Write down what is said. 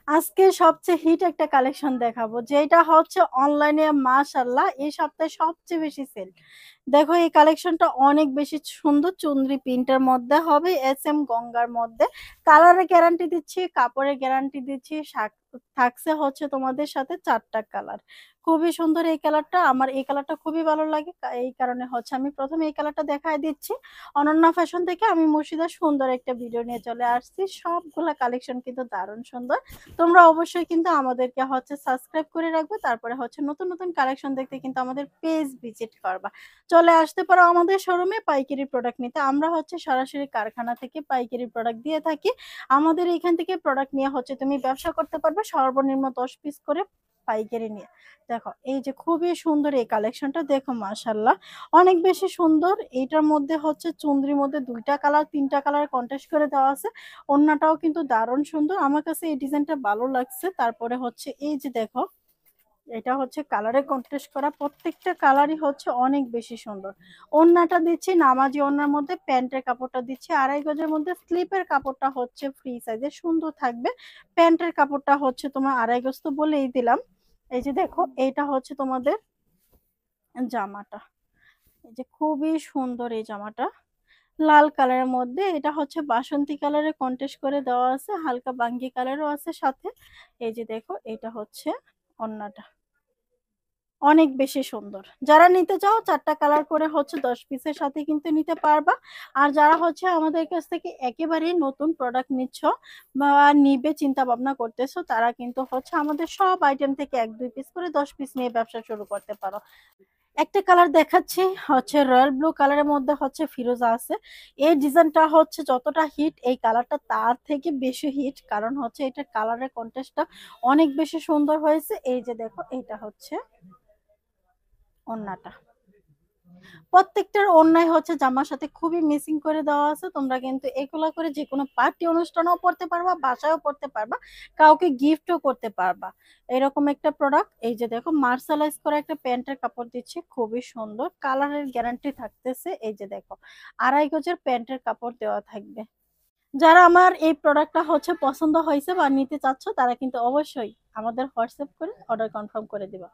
আজকে সবচেয়ে হিট একটা কালেকশন দেখাবো, যেটা হচ্ছে অনলাইনে মাশাআল্লাহ এই সপ্তাহে সবচেয়ে বেশি সেল। দেখো এই কালেকশনটা অনেক বেশি সুন্দর, চুনরি প্রিন্টের মধ্যে হবে, SM গঙ্গার মধ্যে। কালারের গ্যারান্টি দিচ্ছি, কাপড়ের গ্যারান্টি দিচ্ছি। থাকছে হচ্ছে তোমাদের সাথে 4টা কালার। খুবই সুন্দর এই কালারটা, আমার এই কালারটা খুবই ভালো লাগে, এই কারণে হচ্ছে আমি প্রথমে এই কালারটা দেখায় দিচ্ছি। অনন্যা ফ্যাশন থেকে আমি মুর্শিদা সুন্দর একটা ভিডিও নিয়ে চলে আসছি। সবগুলা কালেকশন কিন্তু দারুণ সুন্দর। তোমরা অবশ্যই কিন্তু আমাদেরকে হচ্ছে সাবস্ক্রাইব করে রাখবে, তারপরে হচ্ছে নতুন নতুন কালেকশন দেখতে কিন্তু আমাদের পেজ ভিজিট করবা। চলে আসতে পারো আমাদের শোরুমে পাইকারি প্রোডাক্ট নিতে। আমরা হচ্ছে সরাসরি কারখানা থেকে পাইকারি প্রোডাক্ট দিয়ে থাকি। আমাদের এখান থেকে প্রোডাক্ট নিয়ে হচ্ছে তুমি ব্যবসা করতে পারবে সর্বনিম্ন 10 পিস করে পাইকারি নিয়ে। দেখো এই যে খুবই সুন্দর এই কালেকশনটা, দেখো মাশাল্লাহ অনেক বেশি সুন্দর। এইটার মধ্যে হচ্ছে চুনরির মধ্যে 2টা কালার 3টা কালার কন্ট্রাস্ট করে দেওয়া আছে। ওড়নাটাও কিন্তু দারুণ সুন্দর, আমার কাছে এই ডিজাইনটা ভালো লাগছে। তারপরে হচ্ছে এই যে দেখো, এটা হচ্ছে কালারে কন্ট্রাস্ট করা, প্রত্যেকটা কালারই হচ্ছে অনেক বেশি সুন্দর। ওড়নাটা দিচ্ছি নামাজি ওড়নার মধ্যে, প্যান্টের কাপড়টা দিচ্ছি 2.5 গজের মধ্যে, স্লিপের কাপড়টা হচ্ছে ফ্রি সাইজে সুন্দর থাকবে। প্যান্টের কাপড়টা হচ্ছে তোমার 2.5 গজ তো বলেই দিলাম। এই যে দেখো এইটা হচ্ছে তোমাদের জামাটা, এই যে খুবই সুন্দর এই জামাটা, লাল কালারের মধ্যে। এটা হচ্ছে বাসন্তী কালারে কন্টেস্ট করে দেওয়া আছে, হালকা বাঙ্গি কালারও আছে সাথে। এই যে দেখো এটা হচ্ছে ওড়নাটা, অনেক বেশি সুন্দর। যারা নিতে চাও 4টা কালার করে হচ্ছে 10 পিসের সাথে কিন্তু নিতে পারবা। আর যারা হচ্ছে আমাদের কাছ থেকে একেবারে নতুন প্রোডাক্ট নিচ্ছ বা নিবে চিন্তা ভাবনা করতেছো, তারা কিন্তু হচ্ছে আমাদের সব আইটেম থেকে 1-2 পিস করে 10 পিস নিয়ে ব্যবসা শুরু করতে পারো। একটা কালার দেখাচ্ছি, হচ্ছে রয়্যাল ব্লু কালারের মধ্যে হচ্ছে ফিরোজা আছে। এই ডিজাইনটা হচ্ছে যতটা হিট, এই কালারটা তার থেকে বেশি হিট, কারণ হচ্ছে এটা কালারের কন্ট্রাস্টটা অনেক বেশি সুন্দর হয়েছে। এই যে দেখো এইটা হচ্ছে ওড়নাটা, প্রত্যেকটার ওড়নায় হচ্ছে জামার সাথে খুবই মিসিং করে দেওয়া আছে। তোমরা কিন্তু এগুলা করে যে কোনো পার্টি অনুষ্ঠানেও পড়তে পারবা, বাসায়ও পড়তে পারবা, কাউকে গিফটও করতে পারবা। এরকম একটা প্রোডাক্ট। এই যে দেখো মার্শালাইজ করা একটা প্যান্টের কাপড় দিচ্ছে, খুবই সুন্দর, কালারের গ্যারান্টি থাকতেছে। এই যে দেখো 2.5 গজের প্যান্টের কাপড় দেওয়া থাকবে। যারা আমার এই প্রোডাক্টটা হচ্ছে পছন্দ হয়েছে বা নিতে চাচ্ছ, তারা কিন্তু অবশ্যই আমাদের হোয়াটসঅ্যাপ করে অর্ডার কনফার্ম করে দিবা।